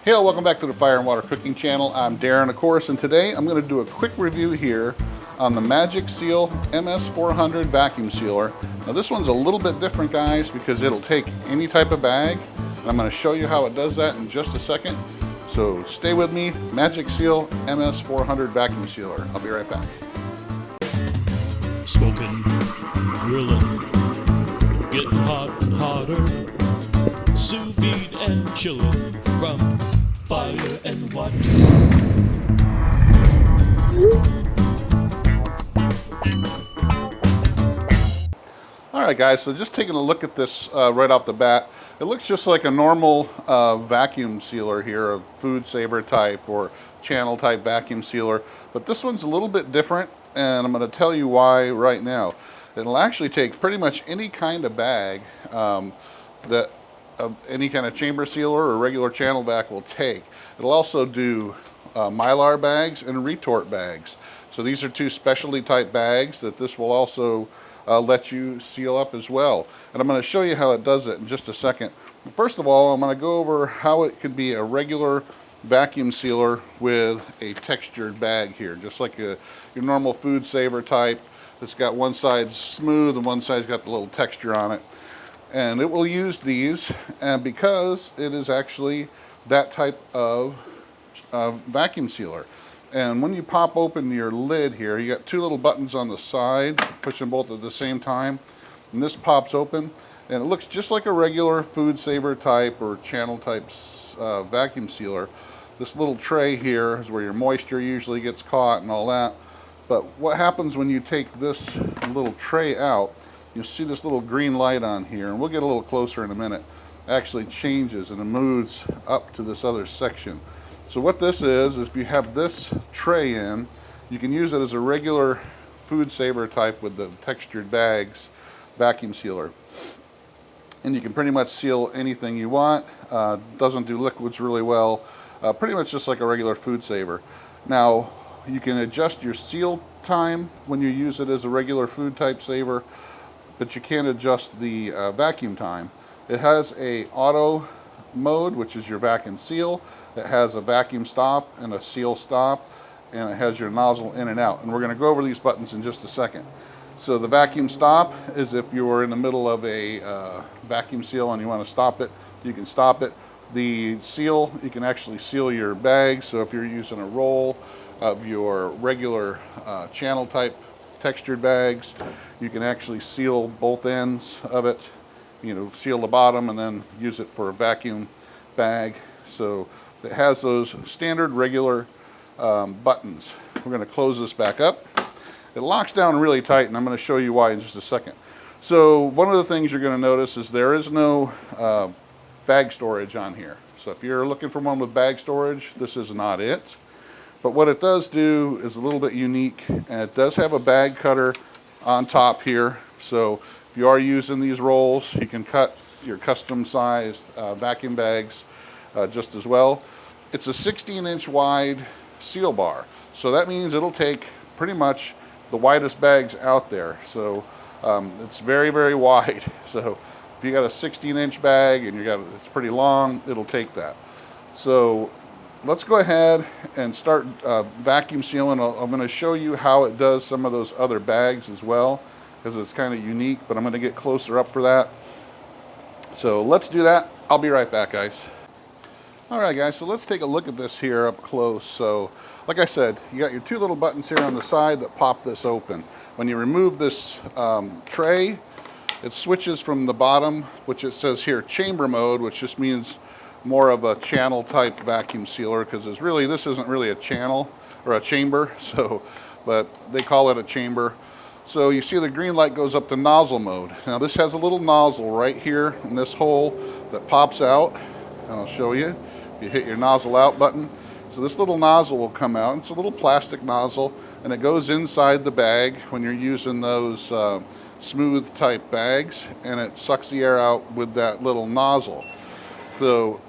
Hey, welcome back to the Fire and Water Cooking Channel. I'm Darren, of course, and today I'm going to do a quick review here on the Magic Seal MS400 vacuum sealer. Now this one's a little bit different, guys, because it'll take any type of bag, and I'm going to show you how it does that in just a second. So stay with me. Magic Seal MS400 vacuum sealer. I'll be right back. Smoking, grilling, getting hot and hotter, sous vide and chilling from fire and water. All right, guys, so just taking a look at this right off the bat, it looks just like a normal vacuum sealer here, a food saver type or channel type vacuum sealer, but this one's a little bit different, and I'm going to tell you why right now. It'll actually take pretty much any kind of bag that any kind of chamber sealer or regular channel vac will take. It'll also do Mylar bags and Retort bags. So these are two specialty type bags that this will also let you seal up as well. And I'm going to show you how it does it in just a second. First of all, I'm going to go over how it could be a regular vacuum sealer with a textured bag here, just like your normal food saver type. It's got one side smooth and one side's got the little texture on it. And it will use these because it is actually that type of vacuum sealer. And when you pop open your lid here, you got two little buttons on the side, push them both at the same time, and this pops open, and it looks just like a regular food saver type or channel type vacuum sealer. This little tray here is where your moisture usually gets caught and all that. But what happens when you take this little tray out, you'll see this little green light on here, and we'll get a little closer in a minute. It actually changes and it moves up to this other section. So what this is, if you have this tray in, you can use it as a regular food saver type with the textured bags vacuum sealer. And you can pretty much seal anything you want. Doesn't do liquids really well. Pretty much just like a regular food saver. Now, you can adjust your seal time when you use it as a regular food type saver, but you can't adjust the vacuum time. It has a auto mode, which is your vac and seal. It has a vacuum stop and a seal stop, and it has your nozzle in and out. And we're going to go over these buttons in just a second. So the vacuum stop is if you are in the middle of a vacuum seal and you want to stop it, you can stop it. The seal, you can actually seal your bags. So if you're using a roll of your regular channel type textured bags, you can actually seal both ends of it, seal the bottom and then use it for a vacuum bag. So it has those standard regular buttons. We're going to close this back up. It locks down really tight, and I'm going to show you why in just a second. So one of the things you're going to notice is there is no bag storage on here. So if you're looking for one with bag storage, this is not it. But what it does do is a little bit unique, and it does have a bag cutter on top here. So if you are using these rolls, you can cut your custom sized vacuum bags just as well. It's a 16-inch wide seal bar. So that means it'll take pretty much the widest bags out there. So it's very, very wide. So if you got a 16-inch bag and it's pretty long, it'll take that. So let's go ahead and start vacuum sealing. I'm going to show you how it does some of those other bags as well, because it's kind of unique, but I'm going to get closer up for that. So let's do that. I'll be right back, guys. All right, guys, so let's take a look at this here up close. So like I said, you got your two little buttons here on the side that pop this open. When you remove this tray, it switches from the bottom, which it says here chamber mode, which just means more of a channel type vacuum sealer, because this isn't really a channel or a chamber, but they call it a chamber. So you see the green light goes up to nozzle mode. Now this has a little nozzle right here in this hole that pops out, and I'll show you. If you hit your nozzle out button, so this little nozzle will come out. It's a little plastic nozzle, and it goes inside the bag when you're using those smooth type bags, and it sucks the air out with that little nozzle. So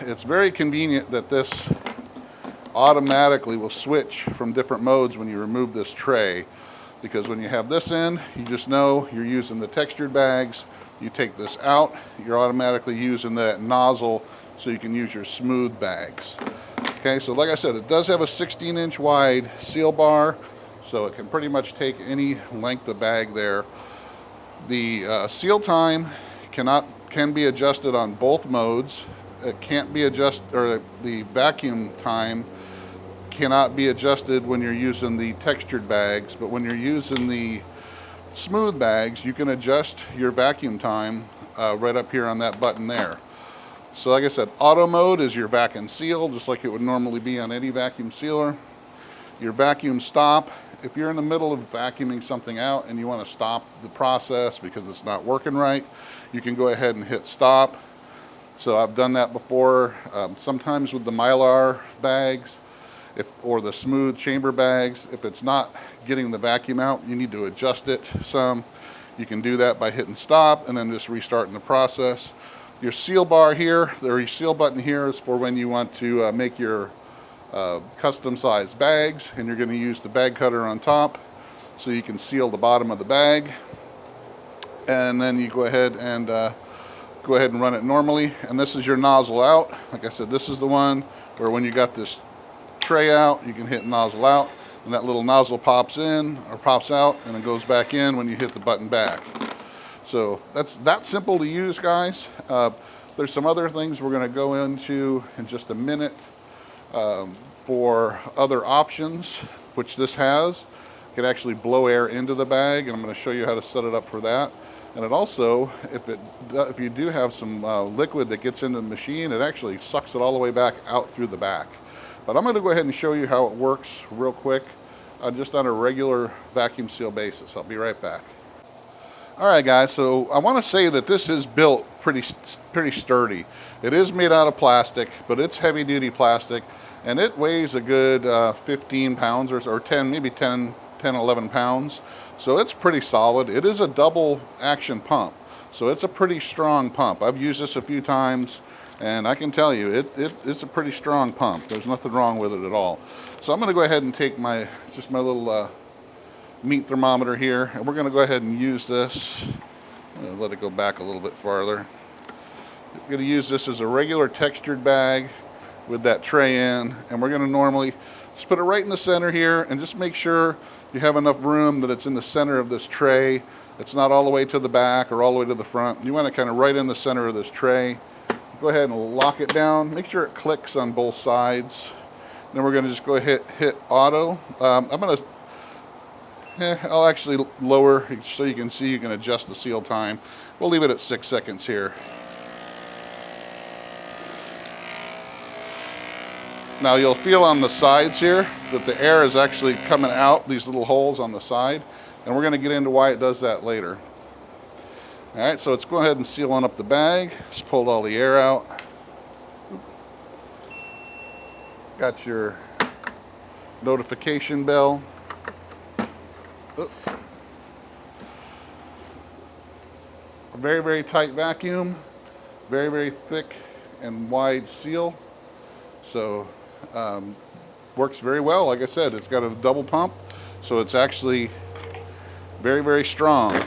it's very convenient that this automatically will switch from different modes when you remove this tray, because when you have this in, you just know you're using the textured bags. You take this out, you're automatically using that nozzle so you can use your smooth bags. Okay, so like I said, it does have a 16-inch wide seal bar, so it can pretty much take any length of bag there. The seal time can be adjusted on both modes. It can't be adjusted, or the vacuum time cannot be adjusted when you're using the textured bags, but when you're using the smooth bags, you can adjust your vacuum time right up here on that button there. So like I said, auto mode is your vac and seal, just like it would normally be on any vacuum sealer. Your vacuum stop, if you're in the middle of vacuuming something out and you want to stop the process because it's not working right, you can go ahead and hit stop. So I've done that before, sometimes with the Mylar bags, or the smooth chamber bags. If it's not getting the vacuum out, you need to adjust it some. You can do that by hitting stop and then just restarting the process. Your seal bar here, or your seal button here, is for when you want to make your custom sized bags, and you're going to use the bag cutter on top so you can seal the bottom of the bag. And then you go ahead and run it normally. And this is your nozzle out. Like I said, this is the one where when you got this tray out, you can hit nozzle out, and that little nozzle pops in or pops out, and it goes back in when you hit the button back. So that's that simple to use, guys. There's some other things we're going to go into in just a minute for other options, which this has. You can actually blow air into the bag, and I'm going to show you how to set it up for that. And it also, if you do have some liquid that gets into the machine, it actually sucks it all the way back out through the back. But I'm going to go ahead and show you how it works real quick, just on a regular vacuum seal basis. I'll be right back. All right, guys, so I want to say that this is built pretty sturdy. It is made out of plastic, but it's heavy duty plastic, and it weighs a good 15 pounds or 10, maybe 10, 11 pounds. So it's pretty solid. It is a double action pump, so it's a pretty strong pump. I've used this a few times, and I can tell you, it's a pretty strong pump. There's nothing wrong with it at all. So I'm going to go ahead and take my little meat thermometer here, and we're going to go ahead and use this. I'm going to let it go back a little bit farther. I'm going to use this as a regular textured bag with that tray in, and we're going to normally just put it right in the center here, and just make sure you have enough room that it's in the center of this tray. It's not all the way to the back or all the way to the front. You want it kind of right in the center of this tray. Go ahead and lock it down. Make sure it clicks on both sides. Then we're going to just go hit auto. I'll actually lower so you can see, you can adjust the seal time. We'll leave it at 6 seconds here. Now you'll feel on the sides here that the air is actually coming out these little holes on the side, and we're going to get into why it does that later. All right, so let's go ahead and seal on up the bag. Just pulled all the air out. Got your notification bell. Oops. A very, very tight vacuum. Very, very thick and wide seal. So works very well. Like I said, it's got a double pump, so it's actually very, very strong.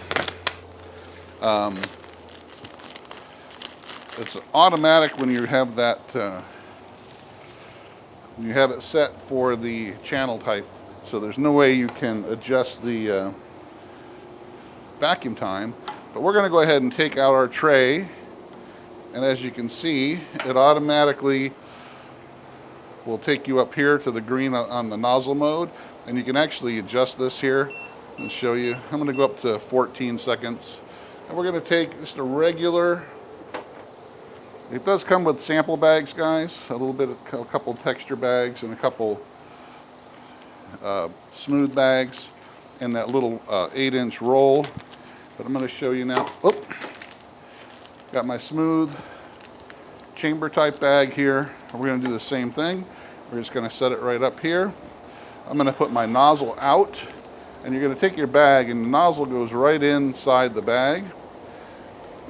It's automatic when you have that, when you have it set for the channel type, so there's no way you can adjust the vacuum time. But we're going to go ahead and take out our tray, and as you can see, it automatically will take you up here to the green on the nozzle mode, and you can actually adjust this here and show you. I'm going to go up to 14 seconds. And we're going to take just a regular, it does come with sample bags, guys, a couple texture bags and a couple smooth bags and that little 8-inch roll. But I'm going to show you now. Oh, got my smooth chamber type bag here. We're going to do the same thing. We're just going to set it right up here. I'm going to put my nozzle out, and you're going to take your bag, and the nozzle goes right inside the bag.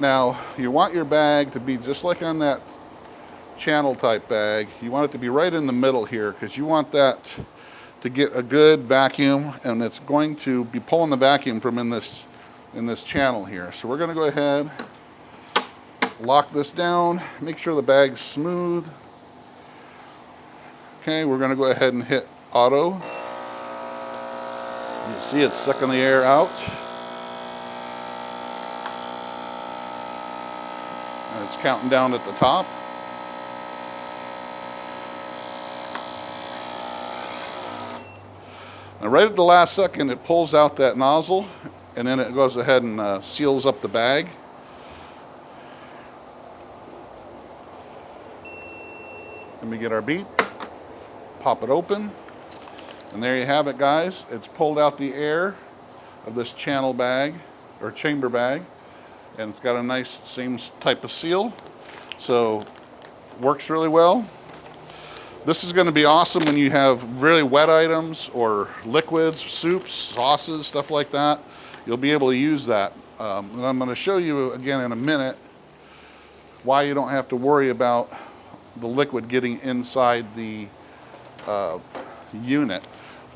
Now, you want your bag to be just like on that channel type bag. You want it to be right in the middle here, because you want that to get a good vacuum, and it's going to be pulling the vacuum from in this channel here. So we're going to go ahead, lock this down, make sure the bag's smooth. Okay, we're going to go ahead and hit auto. You see it's sucking the air out. And it's counting down at the top. And right at the last second, it pulls out that nozzle, and then it goes ahead and seals up the bag. Let me get our beep. Pop it open, and there you have it, guys. It's pulled out the air of this channel bag or chamber bag, and it's got a nice same type of seal, so works really well. This is going to be awesome when you have really wet items or liquids, soups, sauces, stuff like that. You'll be able to use that, and I'm going to show you again in a minute why you don't have to worry about the liquid getting inside the unit.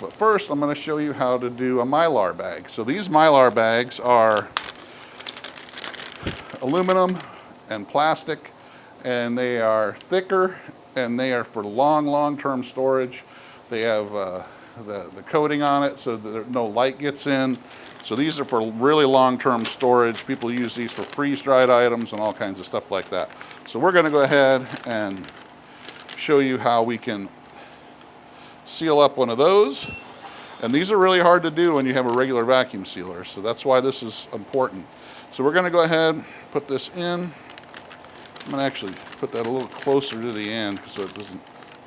But first, I'm going to show you how to do a Mylar bag. So these Mylar bags are aluminum and plastic, and they are thicker, and they are for long-term storage. They have the coating on it so that no light gets in. So these are for really long-term storage. People use these for freeze-dried items and all kinds of stuff like that. So we're going to go ahead and show you how we can seal up one of those. And these are really hard to do when you have a regular vacuum sealer, so that's why this is important. So we're going to go ahead and put this in. I'm going to actually put that a little closer to the end so it doesn't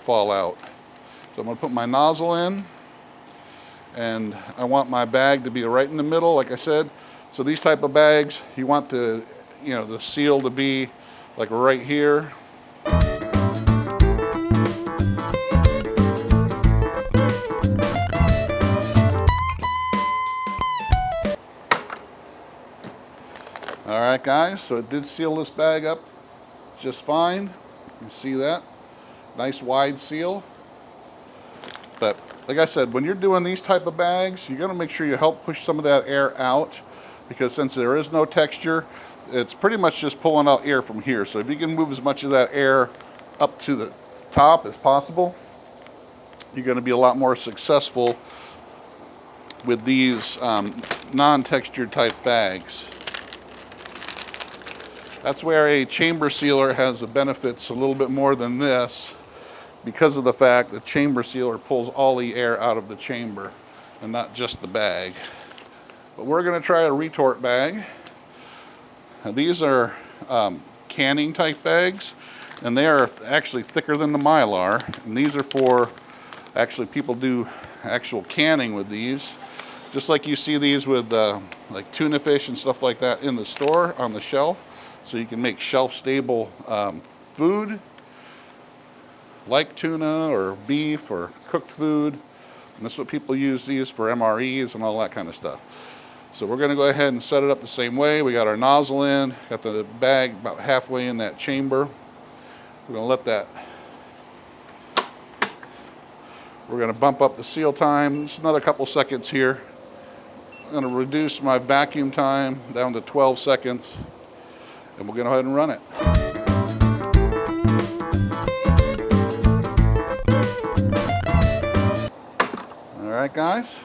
fall out. So I'm going to put my nozzle in, and I want my bag to be right in the middle, like I said. So these type of bags, you want the seal to be like right here. Alright guys, so it did seal this bag up just fine. You see that? Nice wide seal. But like I said, when you're doing these type of bags, you're going to make sure you help push some of that air out, because since there is no texture, it's pretty much just pulling out air from here. So if you can move as much of that air up to the top as possible, you're going to be a lot more successful with these non-textured type bags. That's where a chamber sealer has the benefits a little bit more than this, because of the fact that chamber sealer pulls all the air out of the chamber and not just the bag. But we're going to try a retort bag. Now, these are canning type bags, and they are actually thicker than the Mylar, and these are for actually people do actual canning with these, just like you see these with like tuna fish and stuff like that in the store on the shelf. So you can make shelf-stable food, like tuna or beef or cooked food. And that's what people use these for MREs and all that kind of stuff. So we're going to go ahead and set it up the same way. We got our nozzle in, got the bag about halfway in that chamber. We're going to let that, we're going to bump up the seal time. Just another couple seconds here. I'm going to reduce my vacuum time down to 12 seconds. And we'll go ahead and run it. All right, guys.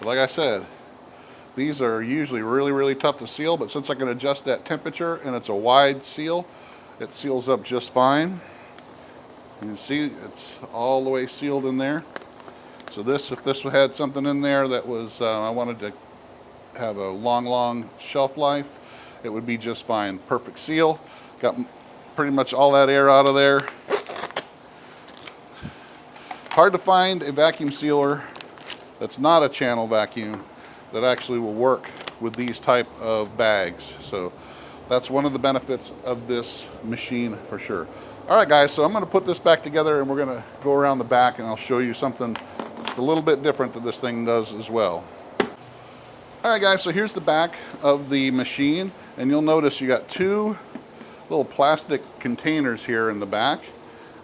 Like I said, these are usually really tough to seal, but since I can adjust that temperature and it's a wide seal, it seals up just fine. You can see it's all the way sealed in there. So this, if this had something in there that was, I wanted to have a long shelf life, it would be just fine. Perfect seal. Got pretty much all that air out of there. Hard to find a vacuum sealer that's not a channel vacuum that actually will work with these type of bags. So that's one of the benefits of this machine for sure. All right guys, so I'm going to put this back together and we're going to go around the back and I'll show you something just a little bit different that this thing does as well. All right guys, so here's the back of the machine, and you'll notice you got two little plastic containers here in the back.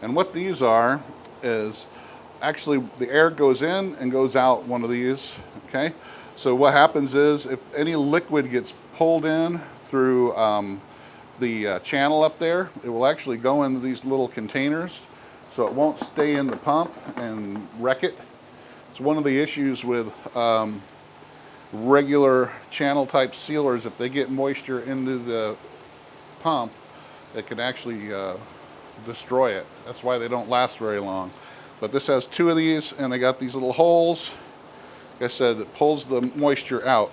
And what these are is actually the air goes in and goes out one of these, okay? So what happens is if any liquid gets pulled in through the channel up there, it will actually go into these little containers, so it won't stay in the pump and wreck it. It's one of the issues with regular channel type sealers. If they get moisture into the pump, it can actually destroy it. That's why they don't last very long. But this has two of these, and they got these little holes. Like I said, it pulls the moisture out.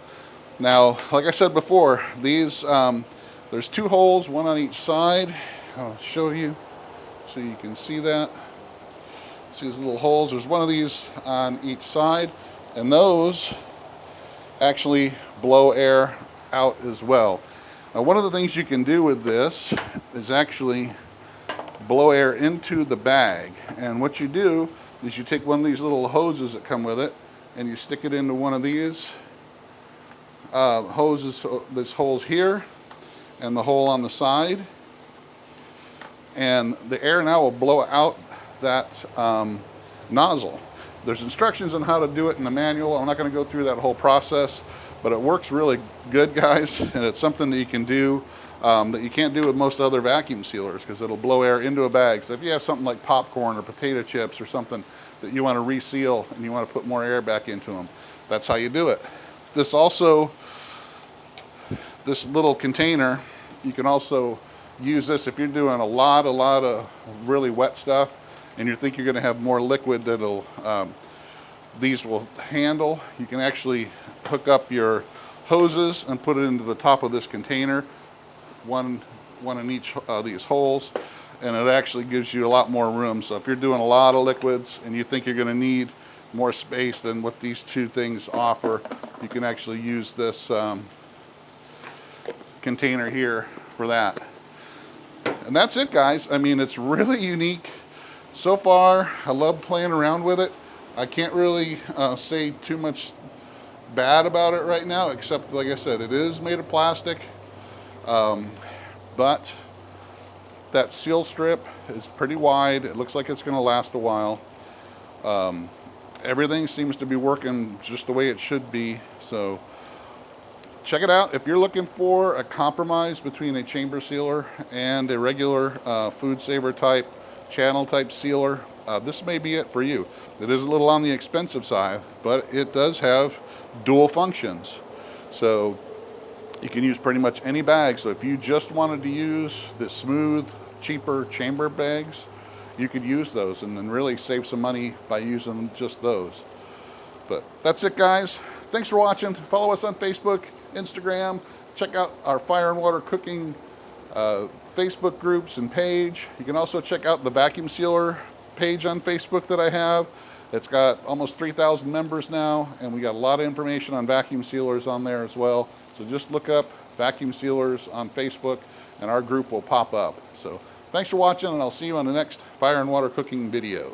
Now, like I said before, these there's two holes, one on each side. I'll show you so you can see that. See these little holes? There's one of these on each side, and those actually blow air out as well. Now, one of the things you can do with this is actually blow air into the bag. And what you do is you take one of these little hoses that come with it, and you stick it into one of these hoses. There's holes here and the hole on the side, and the air now will blow out that nozzle. There's instructions on how to do it in the manual. I'm not going to go through that whole process, but it works really good, guys, and it's something that you can do that you can't do with most other vacuum sealers, because it'll blow air into a bag. So if you have something like popcorn or potato chips or something that you want to reseal and you want to put more air back into them, that's how you do it. This little container, you can also use this if you're doing a lot of really wet stuff and you think you're going to have more liquid that'll these will handle. You can actually hook up your hoses and put it into the top of this container, one in each of these holes, and it actually gives you a lot more room. So if you're doing a lot of liquids and you think you're going to need more space than what these two things offer, you can actually use this container here for that. And that's it, guys. I mean, it's really unique. So far, I love playing around with it. I can't really say too much bad about it right now, except, like I said, it is made of plastic. But that seal strip is pretty wide. It looks like it's going to last a while. Everything seems to be working just the way it should be. So check it out. If you're looking for a compromise between a chamber sealer and a regular food saver type, channel type sealer, this may be it for you. It is a little on the expensive side, but it does have dual functions. So you can use pretty much any bag. So if you just wanted to use the smooth, cheaper chamber bags, you could use those and then really save some money by using just those. But that's it, guys. Thanks for watching. Follow us on Facebook, Instagram. Check out our Fire and Water Cooking Facebook groups and page. You can also check out the vacuum sealer page on Facebook that I have. It's got almost 3,000 members now, and we got a lot of information on vacuum sealers on there as well. So just look up vacuum sealers on Facebook and our group will pop up. So thanks for watching, and I'll see you on the next Fire and Water Cooking video.